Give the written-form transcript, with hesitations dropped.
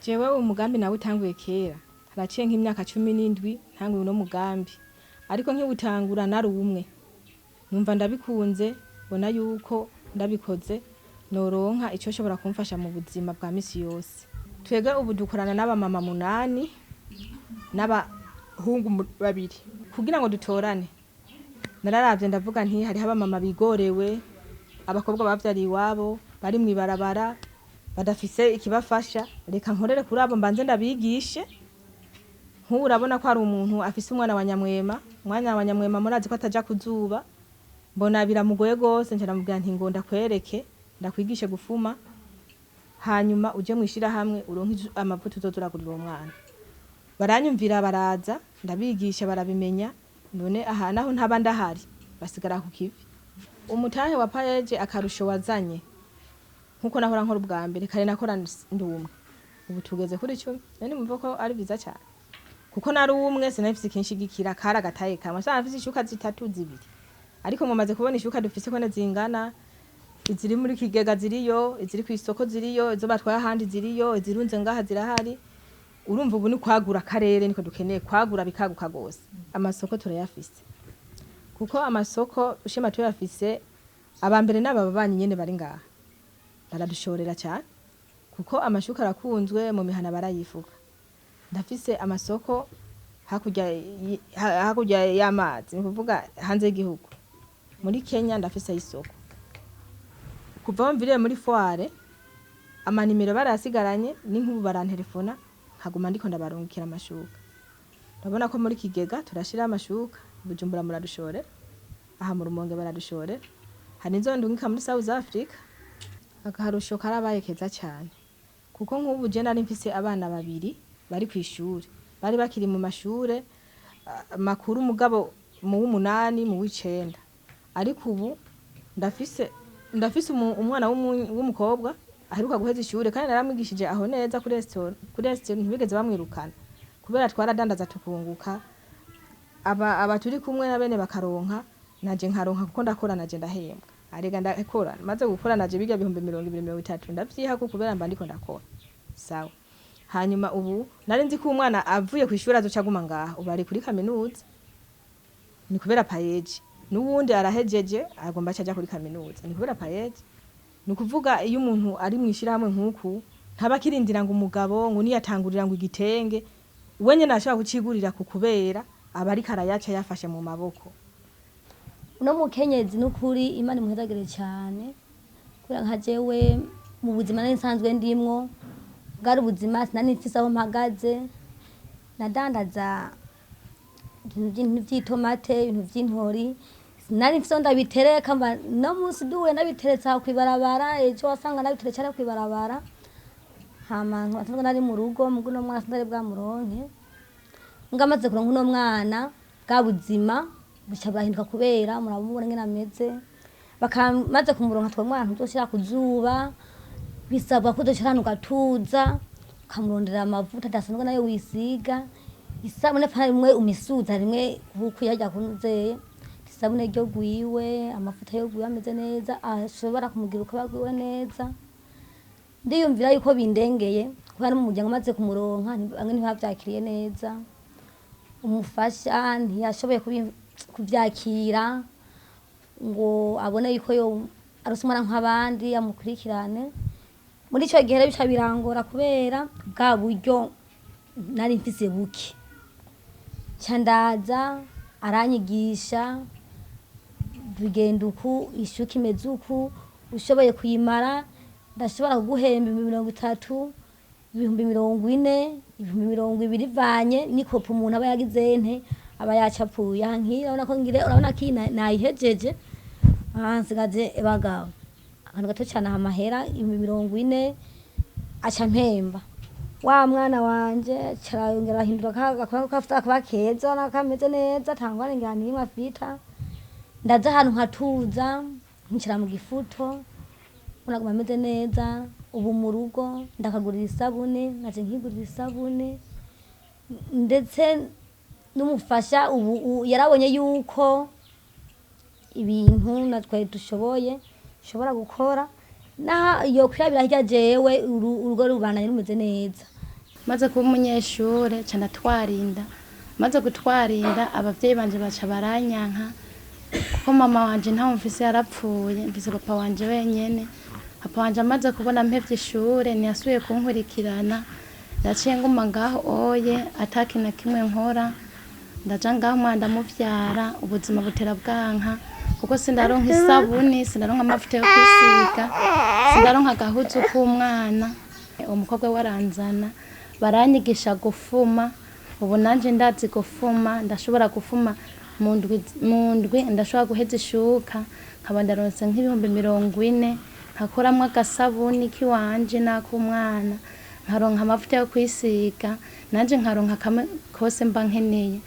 Jewe umugambi nawe utanguye kera haraciye nk'imyaka 17 ntanguye uno mugambi ariko nkiwutangura nari umwe numva ndabikunze bona yuko ndabikoze noronka ico shobora kumfasha mu buzima bwa misi yose. Twege ubu dukorana n'aba mama 8 n'abahungu 2 kugira ngo dutorane. Nararavye ndavuga nti hari haba mama bigorewe abakobwa bavyari iwabo bari mwibarabara badafise ikibafasha reka nkorere kuri abo mbanze ndabigishe. Nk'ubu urabona ko hari umuntu afise umwana wa Nyamwema, umwana wa Nyamwema murazi ko ataja kuzuba, mbona biramugoye gose nje ndamubwira nti ngo ndakwereke ndakwigishe gufuma hanyuma uje mwishira hamwe uronke amavuta uzozuragurira uwo mwana. Baranyumvira baraza ndabigisha barabimenya none aha naho ntaba ndahari basigara ku kivi. Umutahe wa paeje akarusho wazanye nkuko nahora nkora ubwa mbere kare nakora ndumwe ubu tugeze kuri 10 none mumva ko ari biza cyane kuko nari umwe sinafise kinshigikira kara gataye kamwe sanafise ishuka zitatu zibiri ariko mumaze kubona ishuka dufise ko zingana iziri muri kigega ziriyo iziri ku isoko ziriyo izo batwaye ahandi ziriyo izirunze ngaha zirahari. Urumva ubu ni kwagura karere niko dukeneye kwagura bikaguka gose. Amasoko turayafise kuko amasoko ushema tuyafise abambere n'ababanyi nyene bari ngaha baradushorera cyane kuko amashuka arakunzwe mu mihana barayifuka. Ndafise amasoko hakurya y'amazi ni kuvuga hanze y'igihugu. Muri Kenya ndafise isoko kuva mvire muri foire amanimero barasigaranye n'inkubu barantelefona nkaguma ndiko ndabarungikira amashuka. Ndabona ko muri Kigega turashira amashuka Bujumbura muradushorera aha mu Rumonge baradushorera hani nzondungika muri South Africa. Akarusho karabaye keza cyane kuko nk'ubu je nari mfise abana babiri bari kwishuri bari bakiri mu mashure makuru mugabo mu w'8 mu w'9 ariko ubu ndafise umwana w'umukobwa aheruka guheza ishure kandi naramwigishije aho neza kuri restaurant ntibigeze bamwirukana kubera twaradandaza tukunguka aba turi kumwe na bene bakaronka naje nkaronka kuko ndakora naje ndahembwa arega ndakora maze gukora naje biga 230 ndavyiha ko kubera mba ndiko ndakora sawa. Hanyuma ubu nari nzi ko umwana avuye kwishura azocaguma ngaha ubu ari kuri kaminuza ni kubera paeje n'uwundi arahejeje agomba caja kuri kaminuza ni kubera paeje. Ni kuvuga iyo umuntu ari mwishira hamwe nkuku ntaba kirindira ngo umugabo ngo niyatangurira ngo igitenge wenye nashaka kucigurira kukubera abari karayaca yafashe mu maboko. Uno mukenyezi n'ukuri Imana imuhezagire cyane kubera nka jewe mu buzima nari nsanzwe ndimwo bwari ubuzima sinani mfise aho mpagaze nadandaza ibintu by'itomate ibintu by'intori sinari mfise ndabitereka mba no munsi duwe nabiteretse aho kwibarabara ejo wasanga nabiteretse ari kwibarabara hamantu atanga nari mu rugo muguno mwana sindari bwa muronke ngamaze kuronka uno mwana bwa buzima bica bahinduka kubera murabubona ngena ameze bakamaze kumuronka twa mwana uzoshira kuzuba bisabwa ko doshirana ugatuza ukamurondera amavuta dasanzwe nayo wisiga isabune pa rimwe umisuza rimwe kuko yajya kunuzeye isabune ryo gwiwe amavuta yo gwiwe ameze neza ashobora kumugira uko bagwiwe neza. Ndiyumvira yuko bindengeye kuko ari mu muryango maze kumuronka bamwe ntibavyakiriye neza umufasha ntiyashoboye kuvyakira ngo abone yuko yo arusumana nk'abandi amukurikirane. Muri ico gihe bica birangora kubera bwa buryo nari mfise buki candaza aranyigisha bigenda uku ishuka imeze uku ushoboye kuyimara ndashobora kuguhemba 30 ibihumbi 40 ibihumbi 20 vanye nikopo umuntu aba yagize nte aba yacapuye hankira urabona ko ngire urabona kina nayihejeje nsigaje ebagabo akantu gato cyane amahera 40 aca mpemba wa mwana wanje carayongera hindura kafita akabakeza nakameze neza tangwane ngani imwe afita ndaza ahantu nkatuza nkira mu gifuto unaguma ameze neza. Ubu mu rugo ndakagurira isabune naje nkigurira isabune ndetse n'umufasha ubu yarabonye yuko ibintu natwe dushoboye shobora gukora na yo kwirabira hirya jewe urugo rubana rumeze neza maze kuba umunyeshure ca ndatwarinda, maze gutwarinda abavyeyi banje baca baranyanka kuko mama wanje ntawe mfise yarapfuye, mfise papa wanje wenyene. Papa wanje amaze kubona mpevye ishure ntiyasubiye kunkurikirana, ndaciye nguma ngaho oye atakintu na kimwe nkora, ndaja ngaho umwana ndamuvyara, ubuzima butera bwanka kuko sindaronka isabuni, sindaronka amavuta yo kwisiga, sindaronka agahuzu k'umwana. Umukobwa waranzana baranyigisha gufuma, ubu nanje ndazi gufuma, ndashobora gufuma mu ndwi ndashobora guheza ishuka nkaba ndaronse nk'ibihumbi 40, nkakoramwo agasabuni kiwanje n'ak'umwana, nkaronka amavuta yo kwisiga, nanje nkaronka kamwe kose mba nkeneye.